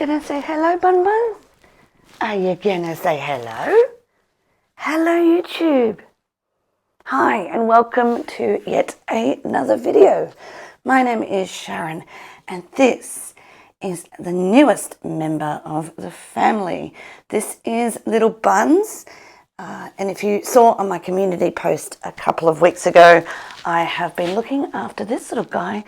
gonna say hello, Bun Bun? Are you gonna say hello? Hello, YouTube. Hi, and welcome to yet another video. My name is Sharon, and this is the newest member of the family. This is little Bunns. And if you saw on my community post a couple of weeks ago, I have been looking after this little guy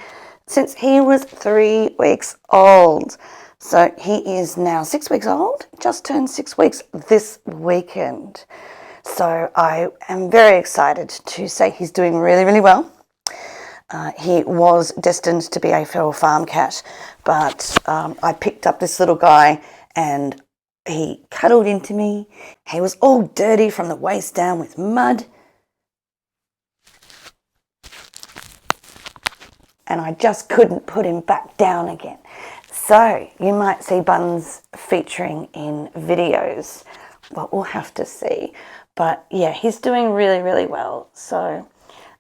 since he was 3 weeks old. So he is now 6 weeks old, just turned 6 weeks this weekend. So I am very excited to say he's doing really, really well. He was destined to be a feral farm cat, but I picked up this little guy and he cuddled into me. He was all dirty from the waist down with mud. And I just couldn't put him back down again. So you might see Bunns featuring in videos. Well, we'll have to see. But yeah, he's doing really, really well. So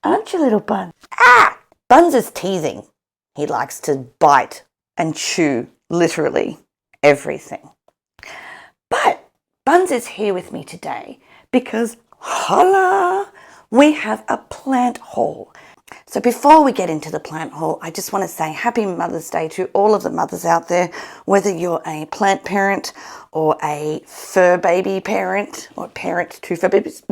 aren't you, little Bun? Ah! Bunns is teasing. He likes to bite and chew literally everything. But Bunns is here with me today because, holla, we have a plant haul. So before we get into the plant haul, I just want to say Happy Mother's Day to all of the mothers out there, whether you're a plant parent or a fur baby parent or parent to fur babies,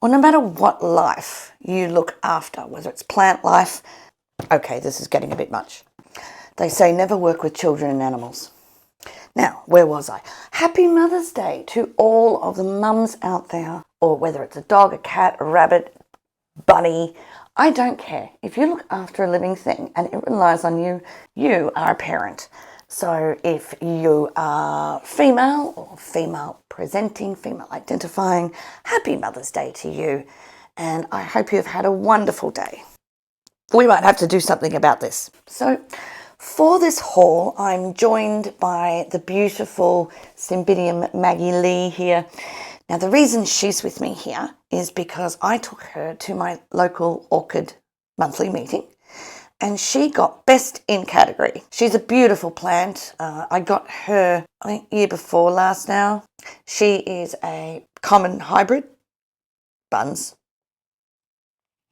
or no matter what life you look after, whether it's plant life. Okay, this is getting a bit much. They say never work with children and animals. Now, where was I? Happy Mother's Day to all of the mums out there, or whether it's a dog, a cat, a rabbit, bunny, I don't care. If you look after a living thing and it relies on you, you are a parent. So if you are female or female presenting, female identifying, Happy Mother's Day to you. And I hope you've had a wonderful day. We might have to do something about this. So for this haul, I'm joined by the beautiful Cymbidium Maggie Lee here. Now, the reason she's with me here is because I took her to my local orchid monthly meeting and she got best in category. She's a beautiful plant. I got her, I think, year before last now. She is a common hybrid. Bunns.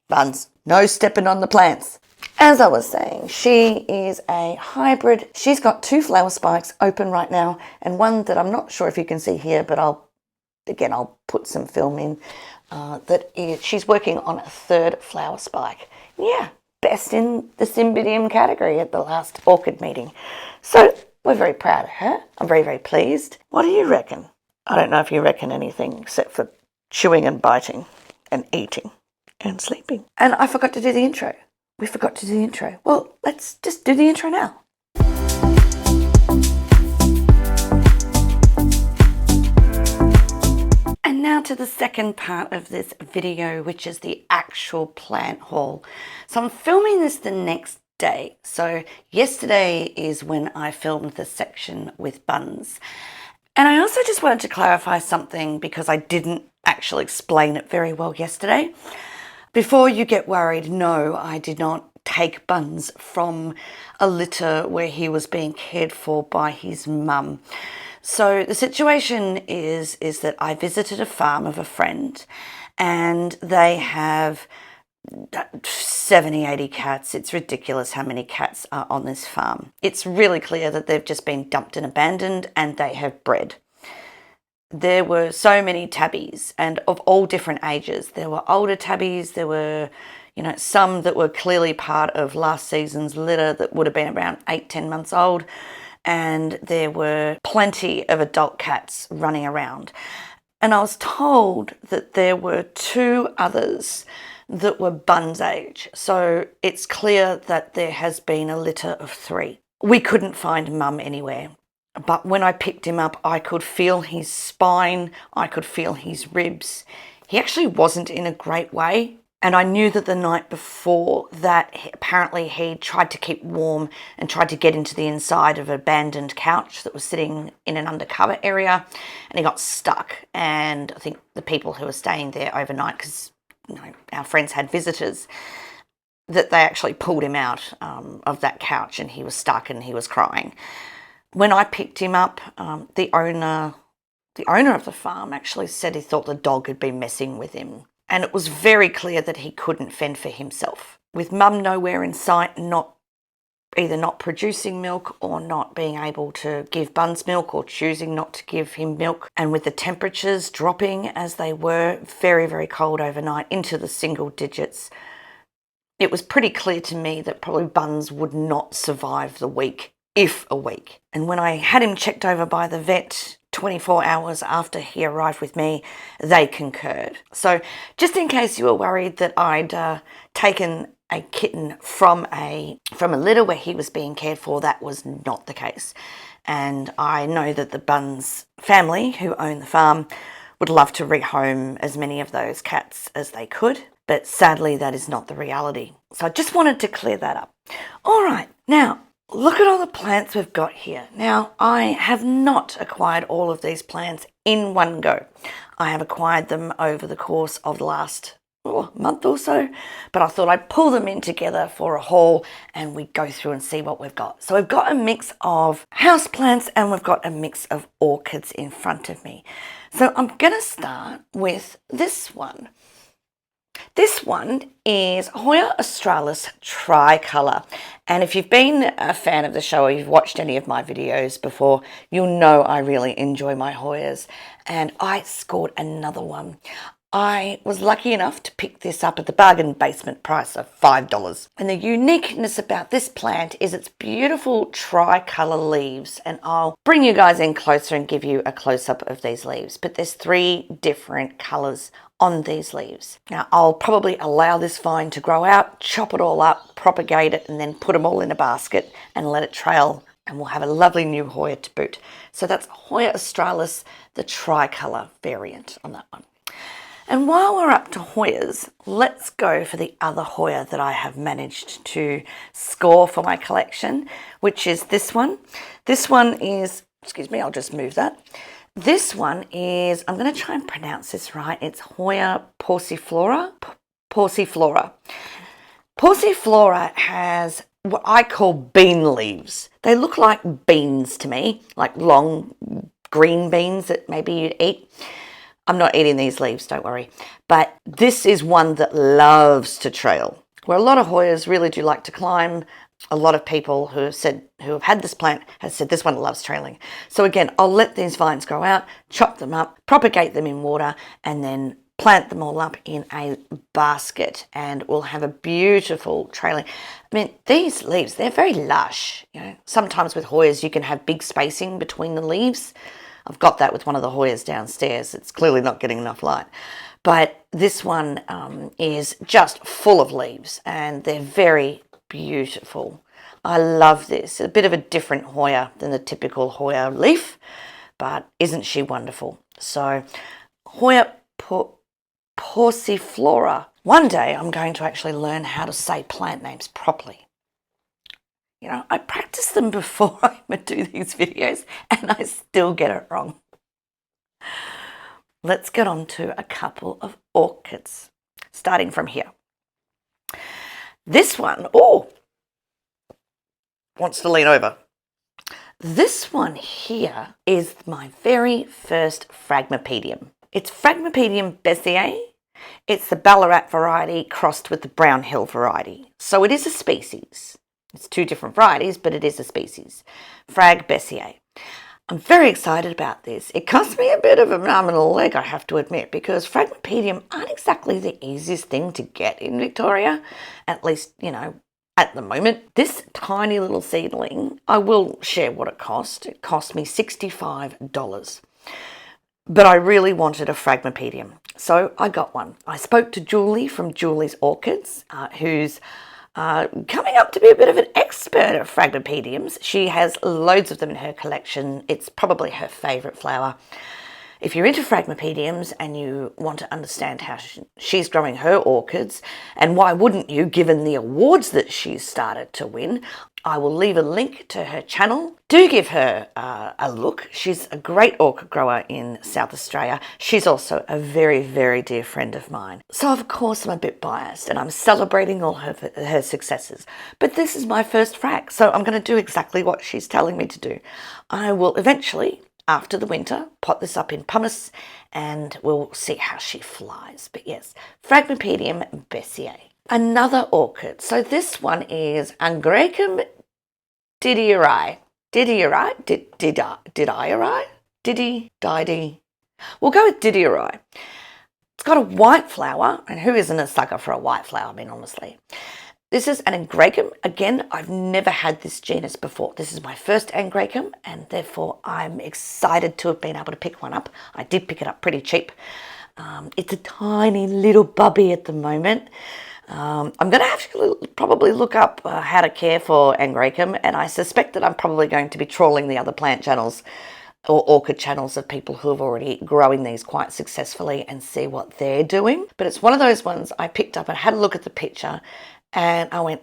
Bunns. No stepping on the plants. As I was saying, she is a hybrid. She's got 2 flower spikes open right now and one that I'm not sure if you can see here, but I'll put some film in. She's working on a 3rd flower spike. Yeah, best in the Cymbidium category at the last orchid meeting. So we're very proud of her. I'm very, very pleased. What do you reckon? I don't know if you reckon anything except for chewing and biting and eating and sleeping. And I forgot to do the intro. We forgot to do the intro. Well, let's just do the intro now. And now to the second part of this video, which is the actual plant haul. So I'm filming this the next day. So yesterday is when I filmed the section with Bunns. And I also just wanted to clarify something because I didn't actually explain it very well yesterday. Before you get worried, no, I did not take Bunns from a litter where he was being cared for by his mum. So the situation is that I visited a farm of a friend and they have 70, 80 cats. It's ridiculous how many cats are on this farm. It's really clear that they've just been dumped and abandoned and they have bred. There were so many tabbies and of all different ages. There were older tabbies, there were, some that were clearly part of last season's litter that would have been around 8-10 months old, and there were plenty of adult cats running around. And I was told that there were 2 others that were Bunns age. So it's clear that there has been a litter of 3. We couldn't find Mum anywhere. But when I picked him up, I could feel his spine, I could feel his ribs. He actually wasn't in a great way. And I knew that the night before that apparently he tried to keep warm and tried to get into the inside of an abandoned couch that was sitting in an undercover area. And he got stuck. And I think the people who were staying there overnight, because our friends had visitors, that they actually pulled him out of that couch and he was stuck and he was crying. When I picked him up, the owner of the farm actually said he thought the dog had been messing with him. And it was very clear that he couldn't fend for himself. With mum nowhere in sight, either not producing milk or not being able to give Bunns milk or choosing not to give him milk, and with the temperatures dropping as they were, very, very cold overnight into the single digits, it was pretty clear to me that probably Bunns would not survive the week, if a week. And when I had him checked over by the vet 24 hours after he arrived with me, they concurred. So just in case you were worried that I'd taken a kitten from a litter where he was being cared for, that was not the case. And I know that the Bunns family who own the farm would love to rehome as many of those cats as they could, but sadly that is not the reality. So I just wanted to clear that up. All right, now look at all the plants we've got here. Now, I have not acquired all of these plants in one go. I have acquired them over the course of the last month or so, but I thought I'd pull them in together for a haul and we go through and see what we've got. So we've got a mix of houseplants and we've got a mix of orchids in front of me. So I'm going to start with this one. This one is Hoya Australis Tricolour, and if you've been a fan of the show or you've watched any of my videos before, you'll know I really enjoy my Hoyas, and I scored another one. I was lucky enough to pick this up at the bargain basement price of $5. And the uniqueness about this plant is its beautiful tricolour leaves. And I'll bring you guys in closer and give you a close-up of these leaves. But there's 3 different colours on these leaves. Now, I'll probably allow this vine to grow out, chop it all up, propagate it, and then put them all in a basket and let it trail. And we'll have a lovely new Hoya to boot. So that's Hoya Australis, the tricolour variant on that one. And while we're up to Hoyas, let's go for the other Hoya that I have managed to score for my collection, which is this one. This one is, excuse me, I'll just move that. This one is, I'm going to try and pronounce this right, it's Hoya pauciflora. Pauciflora. Pauciflora has what I call bean leaves. They look like beans to me, like long green beans that maybe you'd eat. I'm not eating these leaves, don't worry. But this is one that loves to trail. Where a lot of Hoyas really do like to climb. A lot of people who have had this plant have said this one loves trailing. So again, I'll let these vines grow out, chop them up, propagate them in water, and then plant them all up in a basket, and we'll have a beautiful trailing. I mean, these leaves, they're very lush. You know, sometimes with Hoyas you can have big spacing between the leaves. I've got that with one of the Hoyas downstairs. It's clearly not getting enough light. But this one is just full of leaves and they're very beautiful. I love this. A bit of a different Hoya than the typical Hoya leaf, but isn't she wonderful? So Hoya pauciflora. One day I'm going to actually learn how to say plant names properly. You know, I practice them before I even do these videos and I still get it wrong. Let's get on to a couple of orchids, starting from here. This one, wants to lean over. This one here is my very first Phragmipedium. It's Phragmipedium besseae. It's the Ballarat variety crossed with the Brown Hill variety. So it is a species. It's 2 different varieties, but it is a species. Phrag besseae. I'm very excited about this. It cost me a bit of an arm and a leg, I have to admit, because Phragmipedium aren't exactly the easiest thing to get in Victoria, at least, you know, at the moment. This tiny little seedling, I will share what it cost. It cost me $65. But I really wanted a Phragmipedium, so I got one. I spoke to Julie from Julie's Orchids, who's coming up to be a bit of an expert at Phragmipediums. She has loads of them in her collection. It's probably her favourite flower. if you're into Phragmipediums and you want to understand how she's growing her orchids, and why wouldn't you, given the awards that she's started to win, I will leave a link to her channel. Do give her a look. She's a great orchid grower in South Australia. She's also a very, very dear friend of mine. So of course I'm a bit biased and I'm celebrating all her successes. But this is my first frag, so I'm going to do exactly what she's telling me to do. I will eventually, after the winter, pot this up in pumice and we'll see how she flies. But yes, Phragmipedium besseae. Another orchid. So this one is Angraecum didieri. Didieri? We'll go with didieri. It's got a white flower, and who isn't a sucker for a white flower, I mean, honestly. This is an Angraecum. Again, I've never had this genus before. This is my first Angraecum, and therefore I'm excited to have been able to pick one up. I did pick it up pretty cheap. It's a tiny little bubby at the moment. I'm going to have to probably look up how to care for Angraecum, and I suspect that I'm probably going to be trawling the other plant channels or orchid channels of people who have already growing these quite successfully and see what they're doing. But it's one of those ones I picked up and had a look at the picture and I went,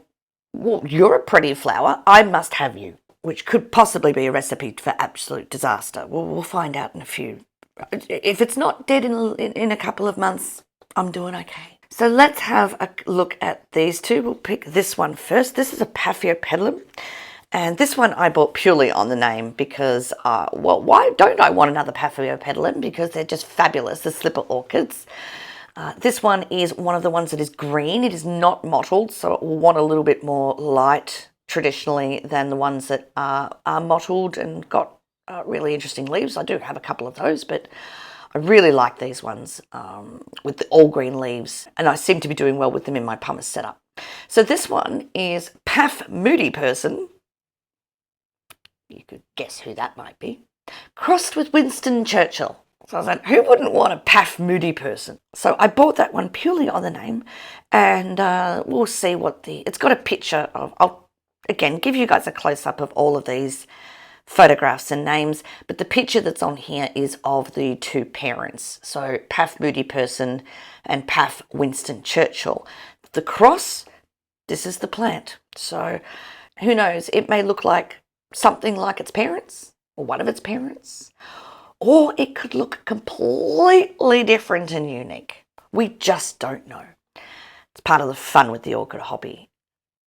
well, you're a pretty flower. I must have you, which could possibly be a recipe for absolute disaster. We'll find out in a few. If it's not dead in a couple of months, I'm doing okay. So let's have a look at these two. We'll pick this one first. This is a Paphiopedilum. And this one I bought purely on the name because, well, why don't I want another Paphiopedilum? Because they're just fabulous, the slipper orchids. This one is one of the ones that is green. It is not mottled, so it will want a little bit more light traditionally than the ones that are mottled and got really interesting leaves. I do have a couple of those, but I really like these ones with the all green leaves, and I seem to be doing well with them in my pumice setup. So this one is Moody person. You could guess who that might be. Crossed with Winston Churchill. So I was like, who wouldn't want a Moody person? So I bought that one purely on the name, and we'll see what it's got a picture of. I'll again give you guys a close-up of all of these photographs and names, but the picture that's on here is of the two parents. So Moody person and Winston Churchill. The cross, this is the plant. So who knows, it may look like something like its parents or one of its parents, or it could look completely different and unique. We just don't know. It's part of the fun with the orchid hobby.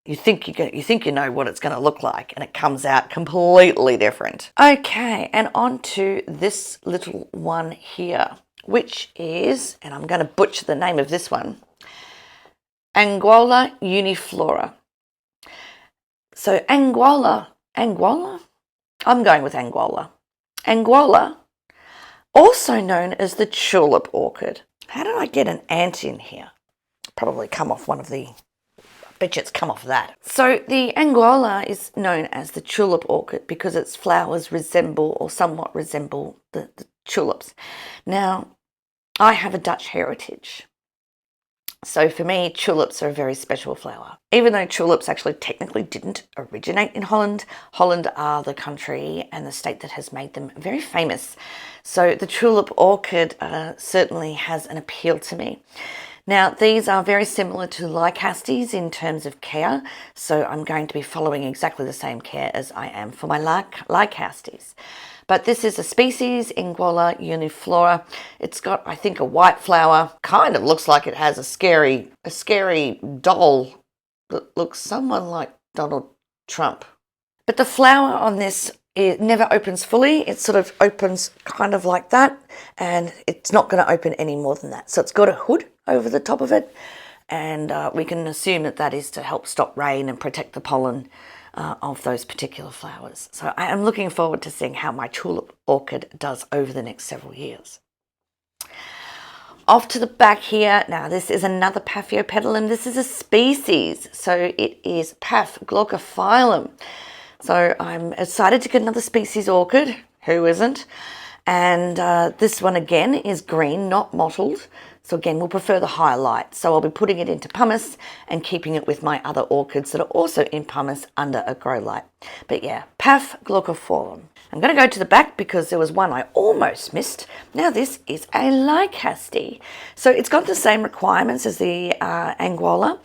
You think you know what it's going to look like, and it comes out completely different. Okay, and on to this little one here, which is, and I'm going to butcher the name of this one, Anguloa Uniflora. So Anguloa? I'm going with Anguloa. Anguloa, also known as the tulip orchid. How did I get an ant in here? Probably come off one of the... bet you it's come off that. So the Anguloa is known as the tulip orchid because its flowers resemble or somewhat resemble the tulips. Now, I have a Dutch heritage. So for me, tulips are a very special flower. Even though tulips actually technically didn't originate in Holland, Holland are the country and the state that has made them very famous. So the tulip orchid certainly has an appeal to me. Now, these are very similar to Lycastes in terms of care, so I'm going to be following exactly the same care as I am for my Lycastes. But this is a species, Anguloa Uniflora. It's got, I think, a white flower. Kind of looks like it has a scary doll that looks someone like Donald Trump. But the flower on this, it never opens fully. It sort of opens kind of like that, and it's not going to open any more than that. So it's got a hood over the top of it, and we can assume that that is to help stop rain and protect the pollen of those particular flowers. So I am looking forward to seeing how my tulip orchid does over the next several years. Off to the back here, now this is another Paphiopedilum. This is a species, so it is glaucophyllum. So I'm excited to get another species orchid, who isn't? And this one again is green, not mottled. So again, we'll prefer the higher light. So I'll be putting it into pumice and keeping it with my other orchids that are also in pumice under a grow light. But yeah, Paphiopedilum. I'm going to go to the back because there was one I almost missed. Now this is a Lycaste. So it's got the same requirements as the Anguloa.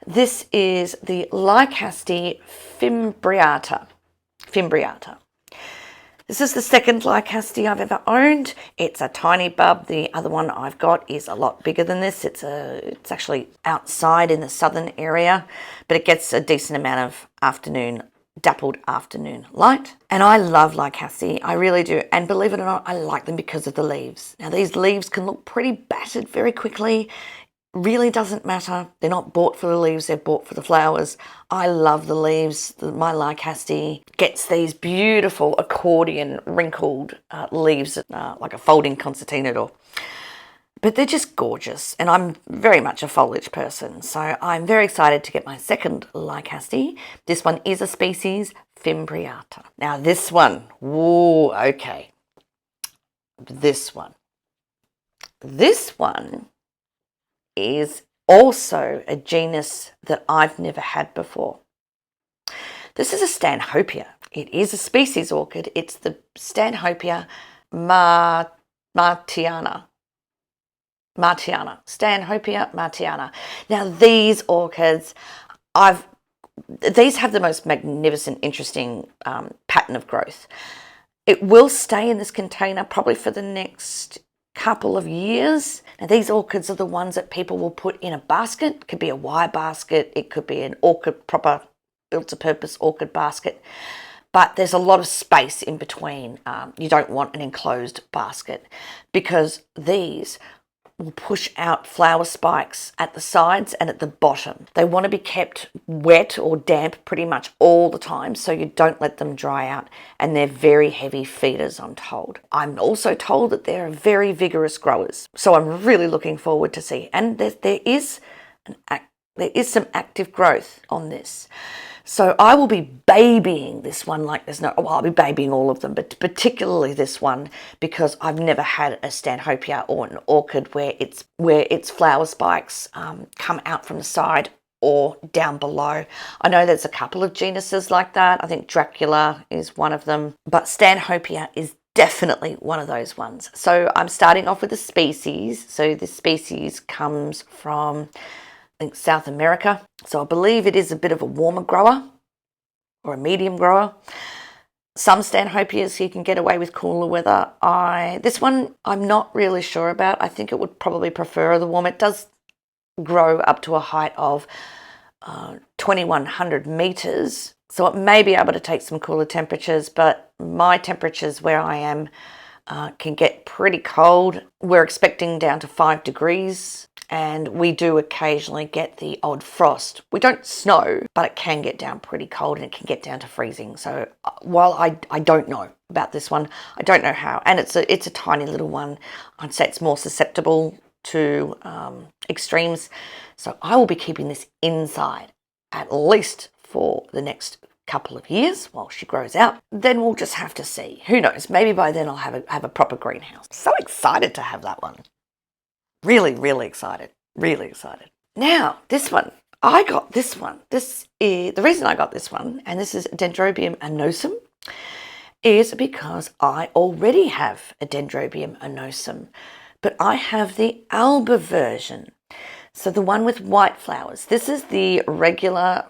This is the Lycaste fimbriata. This is the second Lycaste I've ever owned. It's a tiny bulb. The other one I've got is a lot bigger than this. It's actually outside in the southern area, but it gets a decent amount of dappled afternoon light. And I love Lycaste, I really do. And believe it or not, I like them because of the leaves. Now these leaves can look pretty battered very quickly. Really doesn't matter. They're not bought for the leaves, they're bought for the flowers. I love the leaves. My Lycaste gets these beautiful accordion wrinkled leaves, like a folding concertina door. But they're just gorgeous, and I'm very much a foliage person, so I'm very excited to get my second Lycaste. This one is a species, fimbriata. Now this one, whoa, okay. This one is also a genus that I've never had before. This is a Stanhopea. It is a species orchid. It's the Stanhopea Martinana. Stanhopea Martinana. Now these orchids, these have the most magnificent, interesting pattern of growth. It will stay in this container probably for the next couple of years. Now these orchids are the ones that people will put in a basket. It could be a wire basket, it could be an orchid, proper built-to-purpose orchid basket, but there's a lot of space in between. You don't want an enclosed basket because these will push out flower spikes at the sides and at the bottom. They want to be kept wet or damp pretty much all the time, so you don't let them dry out, and they're very heavy feeders, I'm told. I'm also told that they're very vigorous growers, so I'm really looking forward to see. And there is some active growth on this. So I will be babying this one like there's no, well, I'll be babying all of them, but particularly this one because I've never had a Stanhopea or an orchid where its flower spikes come out from the side or down below. I know there's a couple of genuses like that. I think Tricolour is one of them, but Stanhopea is definitely one of those ones. So I'm starting off with a species. So this species comes from, I think, South America. So I believe it is a bit of a warmer grower or a medium grower. Some Stanhopeas you can get away with cooler weather. This one I'm not really sure about. I think it would probably prefer the warm. It does grow up to a height of 2100 meters. So it may be able to take some cooler temperatures, but my temperatures where I am can get pretty cold. We're expecting down to 5 degrees. And we do occasionally get the odd frost. We don't snow, but it can get down pretty cold and it can get down to freezing. So while I don't know about this one, I don't know how. And it's a tiny little one. I'd say it's more susceptible to extremes. So I will be keeping this inside at least for the next couple of years while she grows out. Then we'll just have to see. Who knows? Maybe by then I'll have a proper greenhouse. So excited to have that one. Really, really excited. Really excited. Now, this one. I got this one. This is the reason I got this one, and this is Dendrobium anosum, is because I already have a Dendrobium anosum, but I have the alba version. So the one with white flowers. This is the regular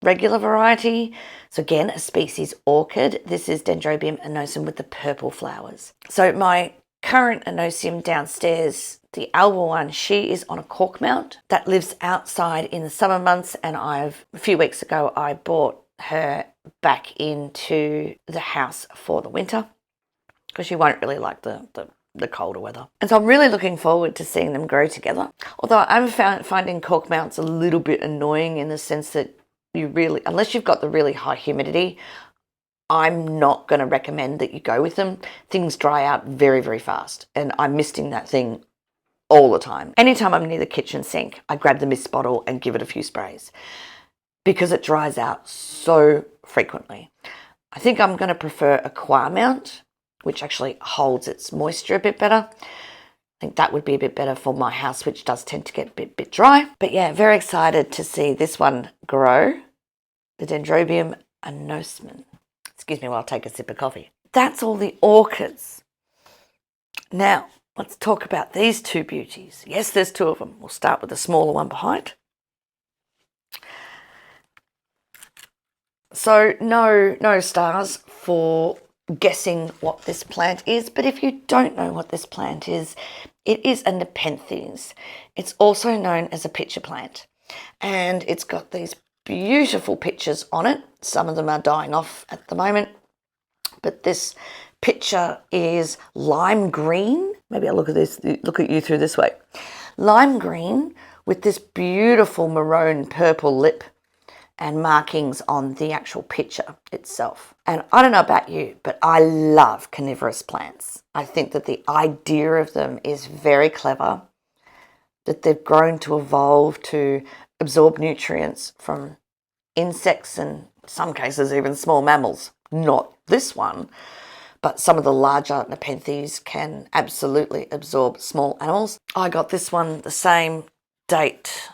variety. So again, a species orchid. This is Dendrobium anosum with the purple flowers. So my current anosum downstairs, the alba one, she is on a cork mount that lives outside in the summer months, and a few weeks ago I brought her back into the house for the winter because she won't really like the colder weather. And so I'm really looking forward to seeing them grow together. Although I'm finding cork mounts a little bit annoying in the sense that you really, unless you've got the really high humidity, I'm not going to recommend that you go with them. Things dry out very, very fast, and I'm misting that thing all the time. Anytime I'm near the kitchen sink, I grab the mist bottle and give it a few sprays because it dries out so frequently. I think I'm going to prefer a coir mount, which actually holds its moisture a bit better. think that would be a bit better for my house, which does tend to get a bit dry. But yeah, very excited to see this one grow, the Dendrobium anosman. Excuse me while I take a sip of coffee. That's all the orchids. Now, let's talk about these two beauties. Yes, there's two of them. We'll start with the smaller one behind. So no stars for guessing what this plant is, but if you don't know what this plant is, it is a Nepenthes. It's also known as a pitcher plant, and it's got these beautiful pictures on it. Some of them are dying off at the moment, but this picture is lime green. Maybe I'll look at you through this way. Lime green with this beautiful maroon purple lip and markings on the actual picture itself. And I don't know about you, but I love carnivorous plants. I think that the idea of them is very clever, that they've grown to evolve to absorb nutrients from insects and in some cases even small mammals. Not this one, but some of the larger Nepenthes can absolutely absorb small animals. I got this one the same date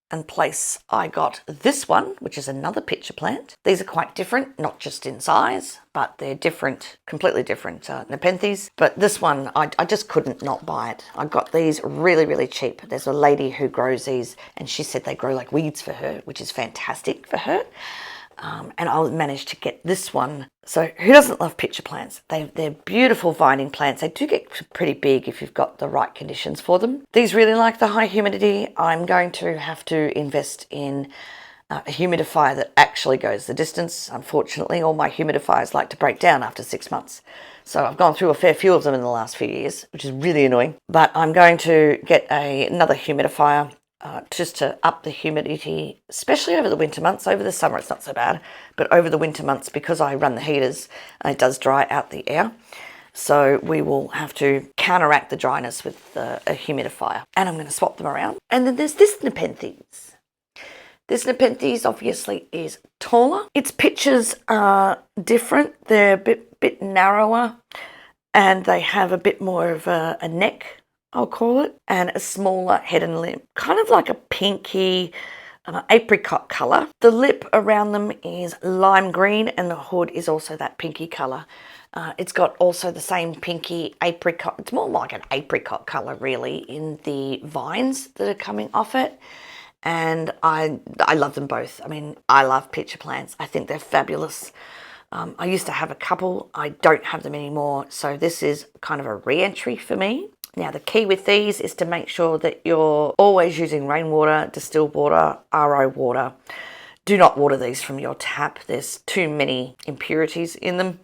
and place I got this one, which is another pitcher plant. These are quite different, not just in size, but they're different, completely different Nepenthes. But this one, I just couldn't not buy it. I got these really cheap. There's a lady who grows these, and she said they grow like weeds for her, which is fantastic for her. And I managed to get this one. So who doesn't love pitcher plants? They're beautiful vining plants. They do get pretty big if you've got the right conditions for them. These really like the high humidity. I'm going to have to invest in a humidifier that actually goes the distance. Unfortunately, all my humidifiers like to break down after 6 months. So I've gone through a fair few of them in the last few years, which is really annoying. But I'm going to get another humidifier just to up the humidity, especially over the winter months. Over the summer it's not so bad, but over the winter months, because I run the heaters, it does dry out the air. So we will have to counteract the dryness with a humidifier. And I'm going to swap them around. And then there's this Nepenthes. This Nepenthes obviously is taller. Its pitchers are different. They're a bit narrower, and they have a bit more of a neck, I'll call it, and a smaller head and limb, kind of like a pinky apricot colour. The lip around them is lime green, and the hood is also that pinky colour. It's got also the same pinky apricot. It's more like an apricot colour really in the vines that are coming off it. And I love them both. I mean, I love pitcher plants. I think they're fabulous. I used to have a couple. I don't have them anymore. So this is kind of a re-entry for me. Now, the key with these is to make sure that you're always using rainwater, distilled water, RO water. Do not water these from your tap. There's too many impurities in them.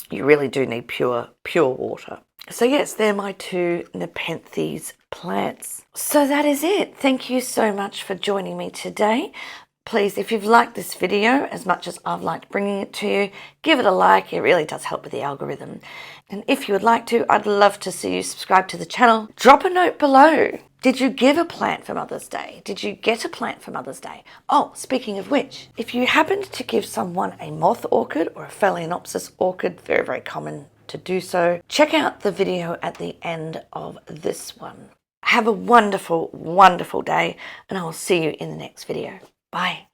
You really do need pure water. So yes, they're my two Nepenthes plants. So that is it. Thank you so much for joining me today. Please, if you've liked this video as much as I've liked bringing it to you, give it a like. It really does help with the algorithm. And if you would like to, I'd love to see you subscribe to the channel. Drop a note below. Did you give a plant for Mother's Day? Did you get a plant for Mother's Day? Oh, speaking of which, if you happened to give someone a moth orchid or a Phalaenopsis orchid, very common to do so, check out the video at the end of this one. Have a wonderful day, and I will see you in the next video. Bye.